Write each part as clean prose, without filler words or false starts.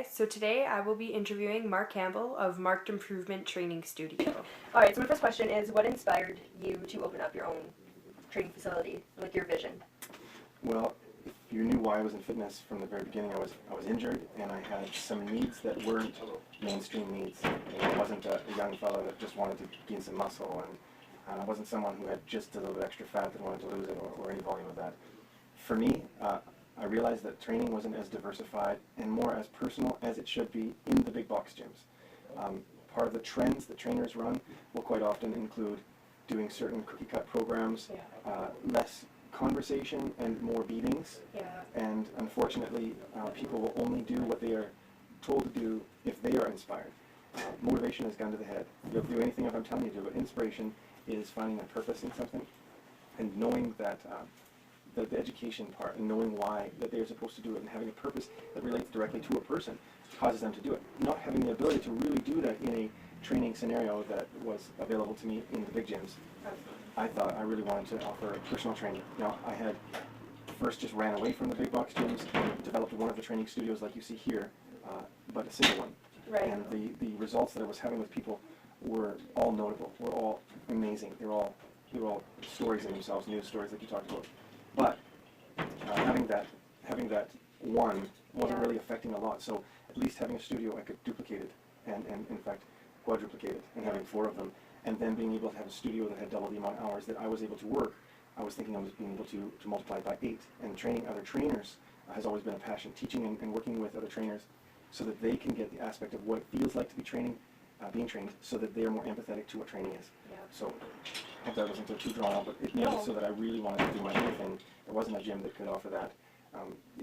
So today I will be interviewing Mark Campbell of Marked Improvement Training Studio. Alright, so my first question is, what inspired you to open up your own training facility, like your vision? Well, if you knew why I was in fitness from the very beginning, I was injured and I had some needs that weren't mainstream needs. I wasn't a young fellow that just wanted to gain some muscle, and I wasn't someone who had just a little bit extra fat that wanted to lose it or any volume of that. For me, I realized that training wasn't as diversified and more as personal as it should be in the big box gyms. Part of the trends that trainers run will quite often include doing certain cookie cut programs, less conversation and more beatings. And unfortunately, people will only do what they are told to do if they are inspired. Motivation is gun to the head. You'll do anything if I'm telling you to, but inspiration is finding a purpose in something and knowing that the education part and knowing why that they are supposed to do it and having a purpose that relates directly to a person causes them to do it. Not having the ability to really do that in a training scenario that was available to me in the big gyms. I thought I really wanted to offer personal training. Now, I had first just ran away from the big box gyms, developed one of the training studios like you see here, but a single one. Right. And the results that I was having with people were all notable, were all amazing. They were all stories in themselves, news stories like you talked about. But having that one wasn't really affecting a lot. So at least having a studio, I could duplicate it and in fact quadruplicate it, and having 4 of them, and then being able to have a studio that had double the amount of hours that I was able to work. I was thinking I was being able to multiply it by 8, and training other trainers has always been a passion. Teaching and working with other trainers so that they can get the aspect of what it feels like to be being trained, so that they are more empathetic to what training is. So I hope that wasn't too drawn out, but it made it so that I really wanted to do my own thing. There wasn't a gym that could offer that.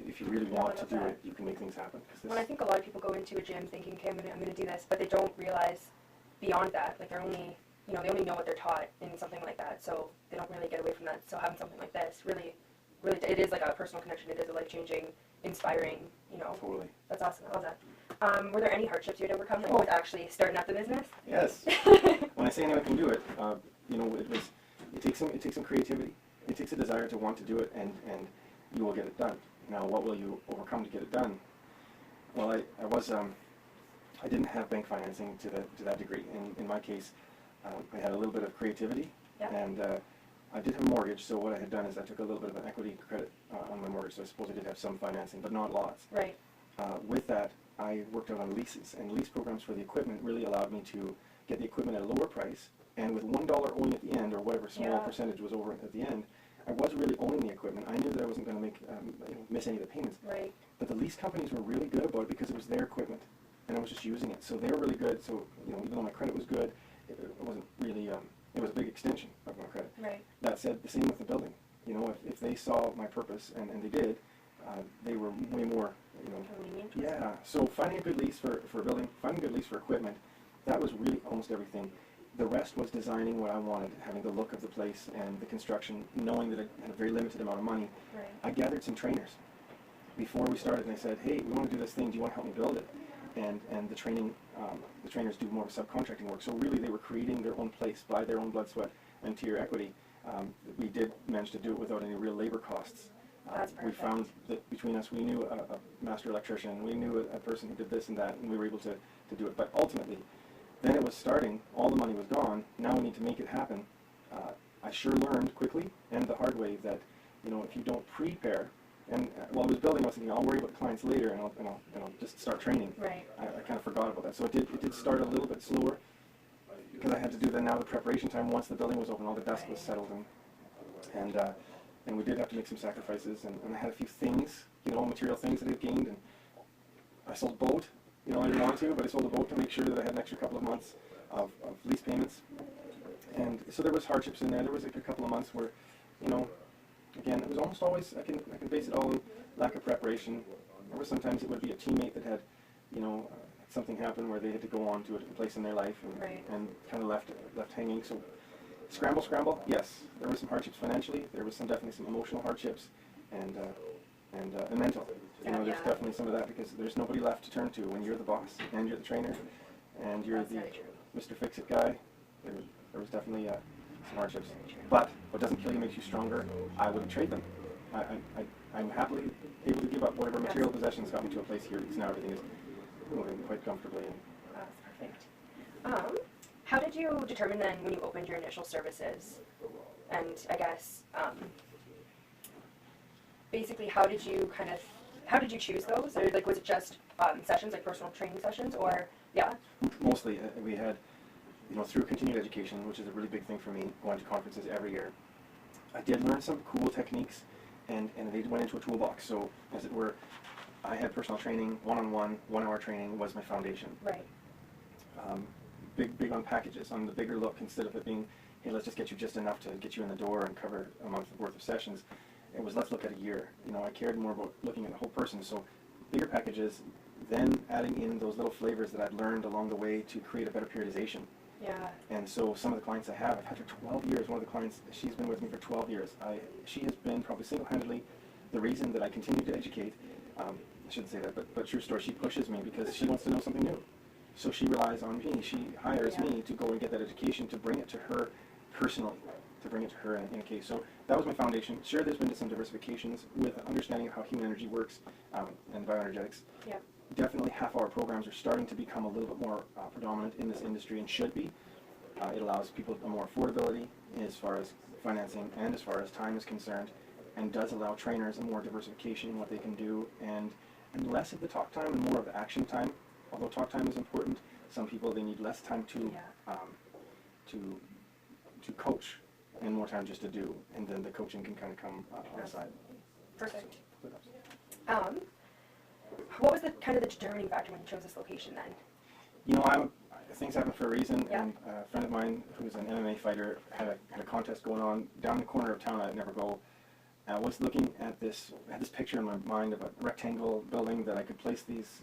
If you really want to do it, you can make things happen. Well, I think a lot of people go into a gym thinking, okay, I'm gonna do this, but they don't realize beyond that. Like they only know what they're taught in something like that, so they don't really get away from that. So having something like this really, it is like a personal connection. It is a life-changing, inspiring. Totally. That's awesome. I love that. Were there any hardships you had overcome with actually starting up the business? Yes. When I say anyone can do it, it takes some creativity. It takes a desire to want to do it, and you will get it done. Now, what will you overcome to get it done? Well, I didn't have bank financing to that degree. In my case, I had a little bit of creativity, and I did have a mortgage. So what I had done is I took a little bit of an equity credit on my mortgage. So I suppose I did have some financing, but not lots. Right. With that, I worked out on leases, and lease programs for the equipment really allowed me to get the equipment at a lower price, and with $1 owing at the end, or whatever small percentage was over at the end, I was really owning the equipment. I knew that I wasn't going to miss any of the payments. Right. But the lease companies were really good about it because it was their equipment, and I was just using it. So they were really good. So even though my credit was good, it wasn't really. It was a big extension of my credit. Right. That said, the same with the building. If they saw my purpose, and they did, they were way more. Yeah. So finding a good lease for a building, finding a good lease for equipment, that was really almost everything. The rest was designing what I wanted, having the look of the place and the construction, knowing that I had a very limited amount of money. Right. I gathered some trainers before we started, and I said, hey, we want to do this thing. Do you want to help me build it? And the trainers do more subcontracting work. So really, they were creating their own place by their own blood, sweat, and tear equity. We did manage to do it without any real labor costs. We found that between us, we knew a master electrician, we knew a person who did this and that, and we were able to do it. But ultimately, then it was starting, all the money was gone, now we need to make it happen. I sure learned quickly and the hard way that, if you don't prepare, and while I was building, I was thinking, I'll worry about clients later, and I'll just start training. Right. I kind of forgot about that. So it did start a little bit slower, because I had to do the preparation time once the building was open, all the dust was settled, and we did have to make some sacrifices, and I had a few things, material things that I had gained, and I sold a boat. I didn't want to, but I sold a boat to make sure that I had an extra couple of months of lease payments. And so there was hardships in there. There was like a couple of months where, again, it was almost always, I can base it all on lack of preparation. Or sometimes it would be a teammate that had, something happen where they had to go on to a different place in their life and kind of left hanging. So scramble, yes. There were some hardships financially. There was definitely some emotional hardships and mental. There's definitely some of that, because there's nobody left to turn to when you're the boss and you're the trainer and you're the Mr. Fix-It guy. There was definitely some hardships. But what doesn't kill you makes you stronger. I wouldn't trade them. I'm happily able to give up whatever material possessions got me to a place here, because now everything is moving quite comfortably. That's perfect. How did you determine then when you opened your initial services? And I guess, basically, how did you choose those? Or like, was it just sessions, like personal training sessions, or yeah? Mostly, we had, through continued education, which is a really big thing for me, going to conferences every year, I did learn some cool techniques, and they went into a toolbox. So, as it were, I had personal training, one-on-one, 1 hour training was my foundation. Right. Big on packages, on the bigger look, instead of it being, hey, let's just get you just enough to get you in the door and cover a month's worth of sessions. It was, let's look at a year. I cared more about looking at the whole person. So bigger packages, then adding in those little flavors that I'd learned along the way to create a better periodization. Yeah. And so some of the clients I've had for 12 years. One of the clients, she's been with me for 12 years. She has been probably single-handedly the reason that I continue to educate. I shouldn't say that, but true story, she pushes me because she wants to know something new. So she relies on me. She hires me to go and get that education, to bring it to her personally, to bring it to her in a case. So that was my foundation. Sure, there's been some diversifications with understanding of how human energy works and bioenergetics. Yeah. Definitely half-hour programs are starting to become a little bit more predominant in this industry, and should be. It allows people a more affordability as far as financing and as far as time is concerned, and does allow trainers a more diversification in what they can do, and less of the talk time and more of the action time. Although talk time is important, some people, they need less time to coach and more time just to do, and then the coaching can kind of come on the side. Perfect. What was the determining factor when you chose this location then? Things happen for a reason, Yeah. and a friend of mine who's an MMA fighter had a contest going on down the corner of town. I'd never go. I was looking at this, I had this picture in my mind of a rectangle building that I could place these.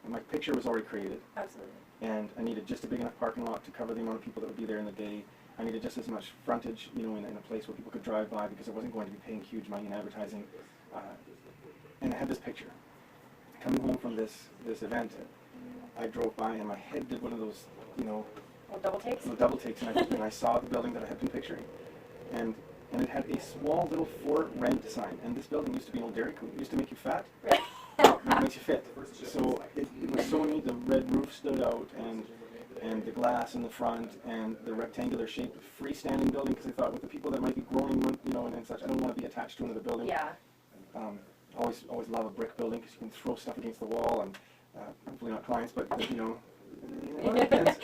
My picture was already created. Absolutely. And I needed just a big enough parking lot to cover the amount of people that would be there in the day. I needed just as much frontage, in a place where people could drive by, because I wasn't going to be paying huge money in advertising. And I had this picture. Coming home from this event, I drove by and my head did one of those, Well, double takes? double takes, and I saw the building that I had been picturing. And it had a small little "for rent" sign. And this building used to be an old Dairy Queen. It used to make you fat. Right. It makes you fit. So it was so neat. The red roof stood out, and the glass in the front, and the rectangular shaped freestanding building, because I thought with the people that might be growing, and such, I don't want to be attached to another building. Yeah. Always love a brick building, because you can throw stuff against the wall, and hopefully not clients, but it depends.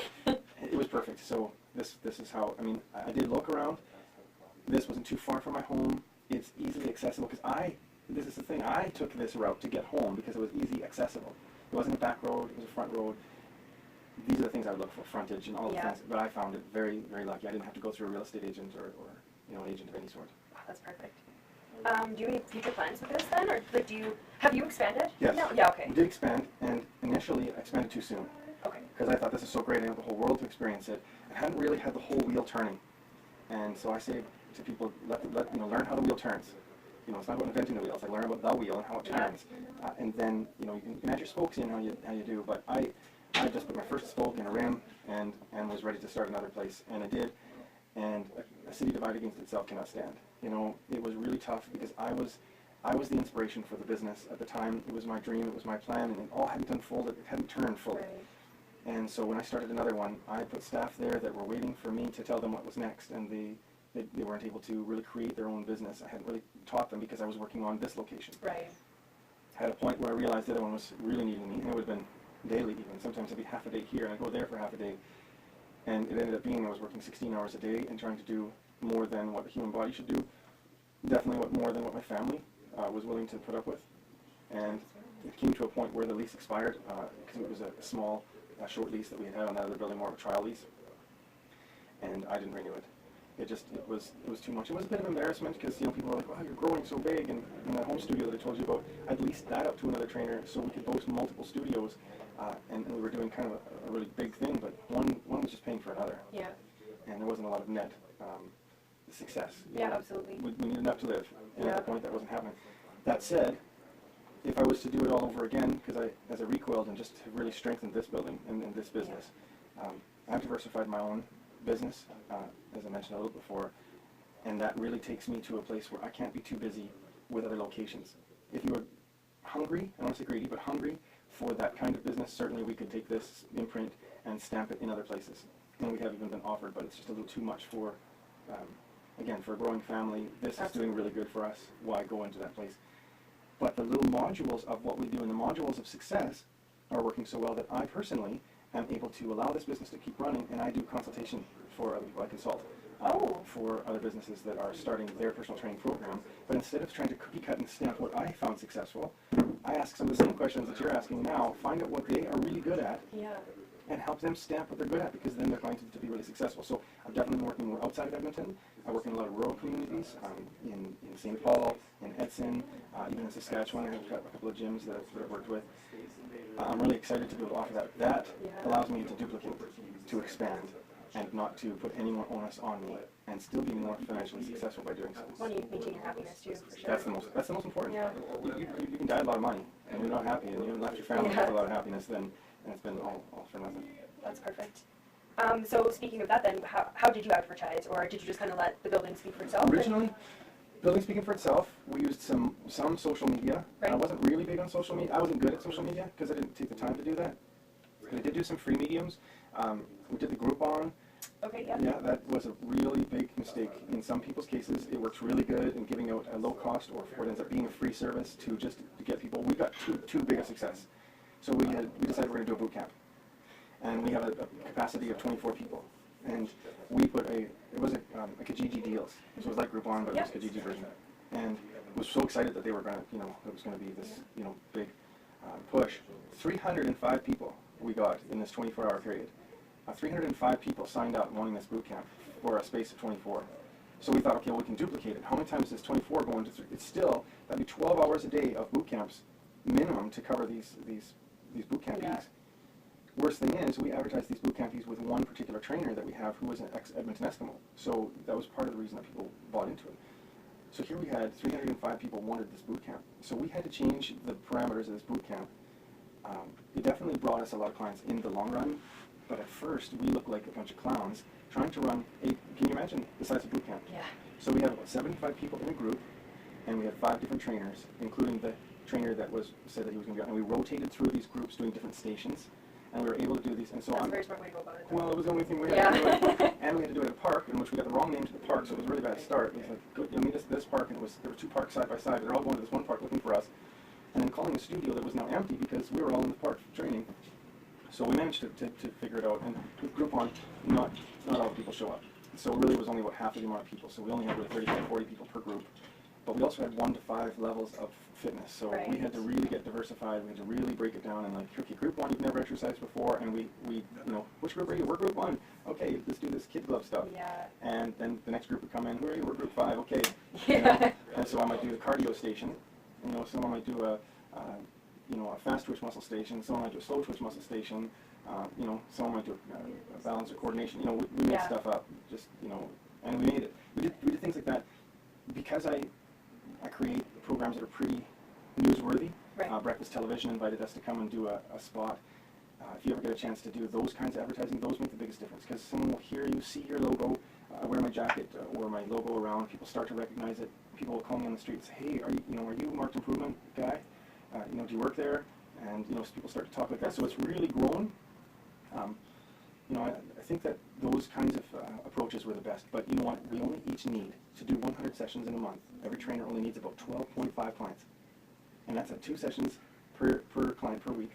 It was perfect. So this is how, I did look around. This wasn't too far from my home. It's easily accessible, because this is the thing, I took this route to get home because it was easy accessible. It wasn't a back road, it was a front road. These are the things I would look for, frontage and all the things, but I found it very, very lucky. I didn't have to go through a real estate agent or an agent of any sort. Oh, that's perfect. Do you have any future plans with this then, or have you expanded? Yes. No? Yeah, okay. We did expand, and initially I expanded too soon. Okay. Because I thought this is so great, I want the whole world to experience it. I hadn't really had the whole wheel turning. And so I say to people, learn how the wheel turns. It's not about inventing the wheel, it's like learn about the wheel and how it turns. And then, you can add your spokes in how you do, but I just put my first spoke in a rim and was ready to start another place, and I did. And a city divided against itself cannot stand. It was really tough, because I was the inspiration for the business at the time. It was my dream, it was my plan, and it all hadn't unfolded, it hadn't turned fully. Right. And so when I started another one, I put staff there that were waiting for me to tell them what was next, and they weren't able to really create their own business. I hadn't really taught them, because I was working on this location. Right. I had a point where I realized the other one was really needing me, and it would have been daily even. Sometimes I'd be half a day here, and I'd go there for half a day. And it ended up being I was working 16 hours a day and trying to do more than what the human body should do. Definitely more than what my family was willing to put up with. And it came to a point where the lease expired, because it was a small, short lease that we had on that other building, more of a trial lease. And I didn't renew it. It was too much. It was a bit of embarrassment, because people were like, "Wow, you're growing so big." And that home studio that I told you about, I'd leased that out to another trainer so we could boast multiple studios, and we were doing kind of a really big thing. But one was just paying for another. Yeah. And there wasn't a lot of net success. Yeah, absolutely. We needed enough to live, and Yeah. at the point that wasn't happening. That said, if I was to do it all over again, because as I recoiled and just have really strengthened this building and this business, I've diversified my own business, as I mentioned a little before, and that really takes me to a place where I can't be too busy with other locations. If you are hungry, I don't want to say greedy, but hungry for that kind of business, certainly we could take this imprint and stamp it in other places. And we have even been offered, but it's just a little too much for, again, for a growing family. This is doing really good for us. Why go into that place? But the little modules of what we do and the modules of success are working so well that I personally am able to allow this business to keep running, and I do consultation for other people. I consult for other businesses that are starting their personal training program. But instead of trying to cookie cut and stamp what I found successful, I ask some of the same questions that you're asking now, find out what they are really good at, and help them stamp what they're good at, because then they're going to be really successful. So I've definitely been working more outside of Edmonton. I work in a lot of rural communities, in St. Paul, in Edson, even in Saskatchewan. I've got a couple of gyms that I've worked with. I'm really excited to be able to offer that. That allows me to duplicate, to expand, and not to put any more onus on me, and still be more financially successful by doing so. Well, you maintain your happiness too, for sure. That's the most important. Yeah. You can die a lot of money, and you're not happy, and you haven't left your family with a lot of happiness, then it's been all for nothing. That's perfect. So speaking of that then, how did you advertise, or did you just kind of let the building speak for itself? Originally, building speaking for itself, we used some social media. Right. I wasn't really big on social media. I wasn't good at social media because I didn't take the time to do that. But I did do some free mediums. We did the Groupon. Okay, yeah. Yeah, that was a really big mistake. In some people's cases, it works really good in giving out a low cost, or what ends up being a free service to get people. We got too big a success. So we decided we're going to do a boot camp. And we have a capacity of 24 people. And we put it was a Kijiji deals. So it was like Groupon, but it was Kijiji version. And was so excited that they were going to, it was going to be this, big push. 305 people we got in this 24-hour period. 305 people signed up wanting this boot camp for a space of 24. So we thought, okay, well, we can duplicate it. How many times does 24 go into 3? It's still, that'd be 12 hours a day of boot camps minimum to cover these boot campees. Yeah. Worst thing is, we advertise these boot campees with one particular trainer that we have who was an ex-Edmonton Eskimo. So that was part of the reason that people bought into it. So here we had 305 people wanted this boot camp. So we had to change the parameters of this boot camp. It definitely brought us a lot of clients in the long run, but at first we looked like a bunch of clowns trying to run can you imagine the size of boot camp? Yeah. So we had about 75 people in a group, and we had 5 different trainers, including the trainer that said that he was going to be on. And we rotated through these groups doing different stations, and we were able to do these. And so That's a very smart way to go about it. well, it was the only thing we had to do it. And we had to do it at a park, in which we got the wrong name to the park, so it was a really bad start. It was like, good, you'll meet us at this park, and there were 2 parks side by side. They're all going to this one park looking for us. And then calling a studio that was now empty because we were all in the park training. So we managed to figure it out. And with Groupon, not all the people show up. So really it was only about half the amount of people. So we only had about 35, 40 people per group. But we also had 1 to 5 levels of fitness. So we had to really get diversified. We had to really break it down. And like, okay, Group 1, you've never exercised before. And we which group are you? We're Group 1. Okay, let's do this kid glove stuff. Yeah. And then the next group would come in. Who are you? We're Group 5. Okay. Yeah. And so I might do the cardio station. Someone might do a fast twitch muscle station. Someone might do a slow twitch muscle station. Someone might do a balance or coordination. We made stuff up. Just and we made it. We did things like that because I create programs that are pretty newsworthy. Right. Breakfast Television invited us to come and do a spot. If you ever get a chance to do those kinds of advertising, those make the biggest difference because someone will hear you, see your logo. I wear my jacket or my logo around. People start to recognize it. People will call me on the street and say, "Hey, are you Marked Improvement guy? Do you work there?" And people start to talk like that. So it's really grown. I think that those kinds of approaches were the best. But you know what? We only each need to do 100 sessions in a month. Every trainer only needs about 12.5 clients, and that's at 2 sessions per client per week.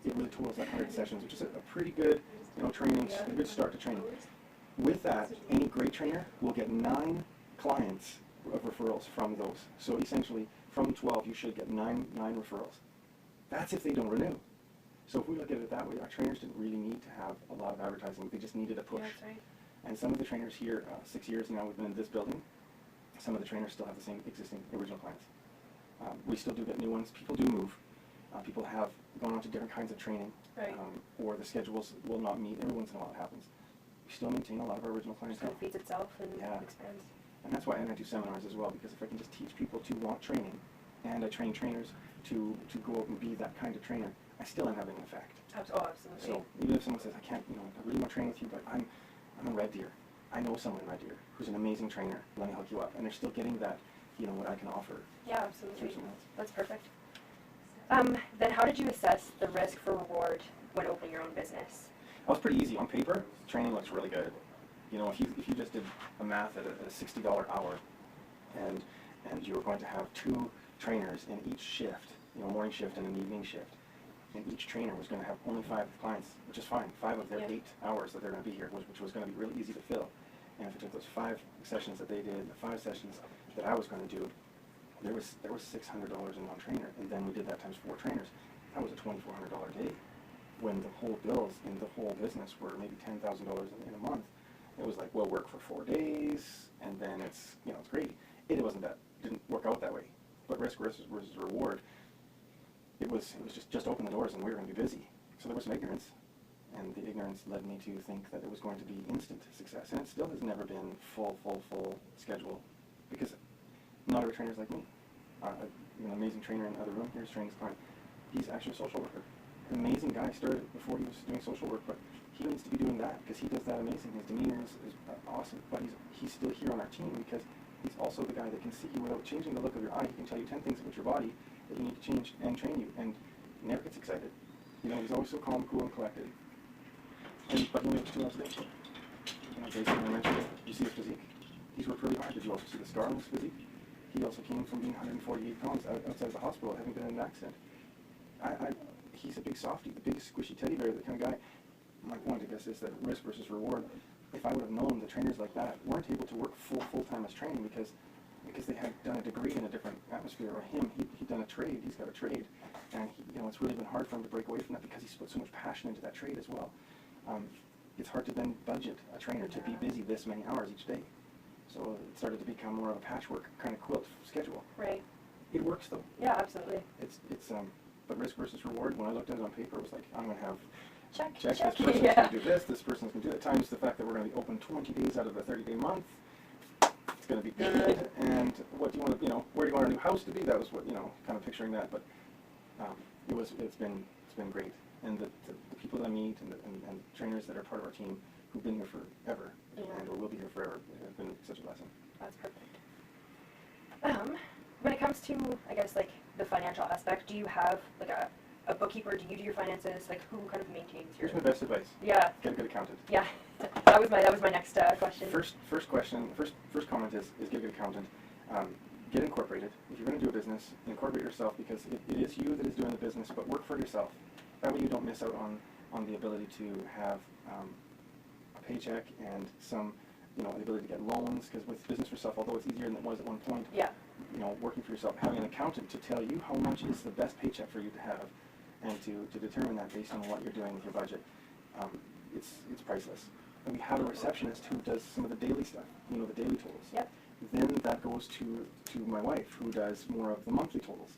It really totals that 100 sessions, which is a pretty good, training, a good start to training. With that, any great trainer will get 9 clients of referrals from those. So essentially, from 12, you should get 9 referrals. That's if they don't renew. So if we look at it that way, our trainers didn't really need to have a lot of advertising. They just needed a push. Yeah, that's right. And some of the trainers here, 6 years now we've been in this building, some of the trainers still have the same existing original clients. We still do get new ones. People do move. People have gone on to different kinds of training, Right. Or the schedules will not meet. Every once in a while it happens. We still maintain a lot of our original It kind clientele. of feeds itself and Yeah. expands. And that's why I do seminars as well, because if I can just teach people to want training, and I train trainers to go out and be that kind of trainer, I still am having an effect. Absolutely. So even if someone says, I can't, I really want to train with you, but I'm a Red Deer. I know someone in Red Deer who's an amazing trainer. Let me hook you up. And they're still getting that, what I can offer Yeah, through absolutely. someone else. That's perfect. Then how did you assess the risk for reward when opening your own business? That was pretty easy. On paper, training looks really good. You know, if you just did a math at a $60 hour, and you were going to have 2 trainers in each shift, you know, morning shift and an evening shift, and each trainer was going to have only 5 clients, which is fine. 5 of their 8 hours that they're going to be here, which was going to be really easy to fill. And if it took those 5 sessions that they did, the 5 sessions that I was going to do, there was $600 in one trainer, and then we did that times 4 trainers. That was a $2,400 day. When the whole bills in the whole business were maybe $10,000 in a month, it was like, well, work for 4 days, and then it's, you know, it's great. It wasn't that, didn't work out that way. But risk versus reward, it was just open the doors and we were going to be busy. So there was some ignorance, and the ignorance led me to think that it was going to be instant success. And it still has never been full schedule, because not every trainer is like me. An amazing trainer in the other room here is training his client. He's actually a social worker. An amazing guy, started before he was doing social work, but he needs to be doing that because he does that amazing. His demeanor is awesome, but he's still here on our team because he's also the guy that can see you without changing the look of your eye. He can tell you 10 things about your body that you need to change and train you, and he never gets excited. You know, he's always so calm, cool, and collected. But he only works 2 hours a day. You know, Jason, I mentioned it. You see his physique? He's worked really hard. Did you also see the scar on his physique? He also came from being 148 pounds outside of the hospital, having been in an accident. He's a big softie, the biggest squishy teddy bear, the kind of guy. My point, I guess, is that risk versus reward. If I would have known that trainers like that weren't able to work full-time as training because they had done a degree in a different atmosphere, or he'd done a trade, he's got a trade, and it's really been hard for him to break away from that because he's put so much passion into that trade as well. It's hard to then budget a trainer to be busy this many hours each day. So it started to become more of a patchwork kind of quilt schedule. Right. It works though. Yeah, absolutely. But risk versus reward, when I looked at it on paper, it was like, I'm going to have Check. this person's going to do this person's going to do that, times the fact that we're going to be open 20 days out of the 30-day month. It's going to be good, and what do you want to, where do you want our new house to be? That was what, kind of picturing that, but it's been great. And the people that I meet and trainers that are part of our team who've been here forever and or will be here forever have been such a blessing. That's perfect. When it comes to, I guess, like the financial aspect, do you have like a bookkeeper? Do you do your finances? Like, who kind of maintains your? Here's my best advice. Yeah. Get a good accountant. Yeah, that was my next question. First comment is get a good accountant. Get incorporated. If you're going to do a business, incorporate yourself because it is you that is doing the business, but work for yourself. That way you don't miss out on the ability to have a paycheck and some, the ability to get loans, because with business for yourself, although it's easier than it was at one point, working for yourself, having an accountant to tell you how much is the best paycheck for you to have, and to determine that based on what you're doing with your budget, it's priceless. And we have a receptionist who does some of the daily stuff, the daily totals. Yep. Then that goes to my wife, who does more of the monthly totals.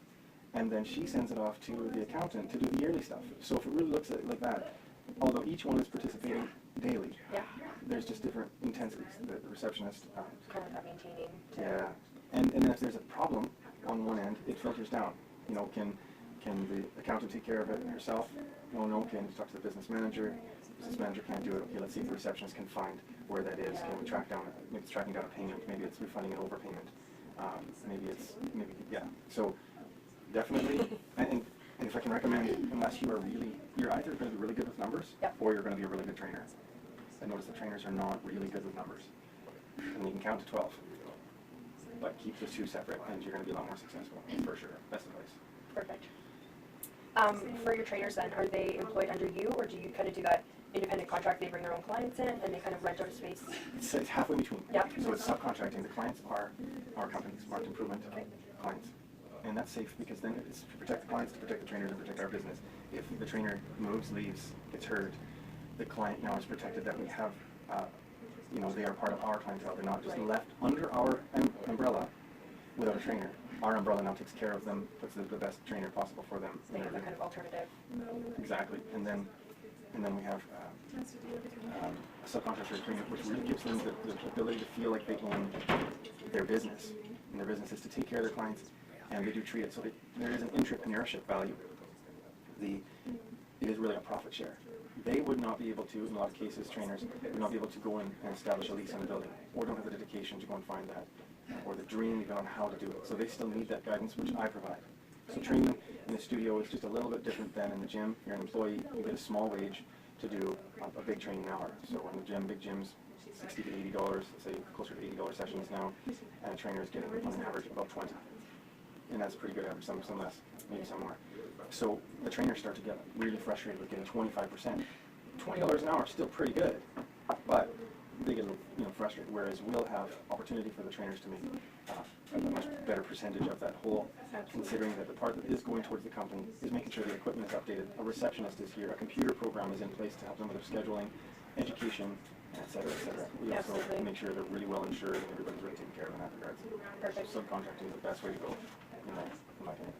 And then she sends it off to the accountant to do the yearly stuff. So if it really looks like that, although each one is participating daily, there's just different intensities. The receptionist... kind of not maintaining. Yeah. And then if there's a problem on one end, it filters down. Can the accountant take care of it herself? No. Can you talk to the business manager? Business manager can't do it. Okay, let's see if the receptionist can find where that is. Can we track down? Maybe it's tracking down a payment. Maybe it's refunding an overpayment. So definitely. And if I can recommend, unless you're either going to be really good with numbers, or you're going to be a really good trainer. I notice that trainers are not really good with numbers, and you can count to 12. But keep the 2 separate, and you're going to be a lot more successful, for sure. Best advice. Perfect. For your trainers then, are they employed under you, or do you kind of do that independent contract, they bring their own clients in, and they kind of rent out a space? It's halfway between. Yep. So it's subcontracting. The clients are our companies, Marked Improvement clients. And that's safe because then it's to protect the clients, to protect the trainers, and protect our business. If the trainer moves, leaves, gets hurt, the client now is protected that we have, they are part of our clientele. They're not just left under our umbrella without a trainer. Our umbrella now takes care of them, puts the best trainer possible for them. They have that kind of alternative. Exactly. And then we have a subcontractor agreement, which really gives them the ability to feel like they own their business. And their business is to take care of their clients, and they do treat it. So there is an entrepreneurship value. It is really a profit share. They would not be able to, in a lot of cases, trainers would not be able to go in and establish a lease on a building, or don't have the dedication to go and find that, or the dream even on how to do it. So they still need that guidance, which I provide. So training, In the studio, it's just a little bit different than in the gym. You're an employee, you get a small wage to do a big training hour. So in the gym, big gyms, $60 to $80, let's say closer to $80 sessions now, and a trainer is getting on average about 20. And that's a pretty good average, some less, maybe some more. So the trainers start to get really frustrated with getting 25%. $20 an hour is still pretty good, but they get a little frustrated, whereas we'll have opportunity for the trainers to make a much better percentage of that whole, considering that the part that is going towards the company is making sure the equipment is updated, a receptionist is here, a computer program is in place to help them with their scheduling, education, et cetera, et cetera. We also make sure they're really well insured and everybody's really taken care of in that regard. Perfect. So subcontracting is the best way to go, in my opinion.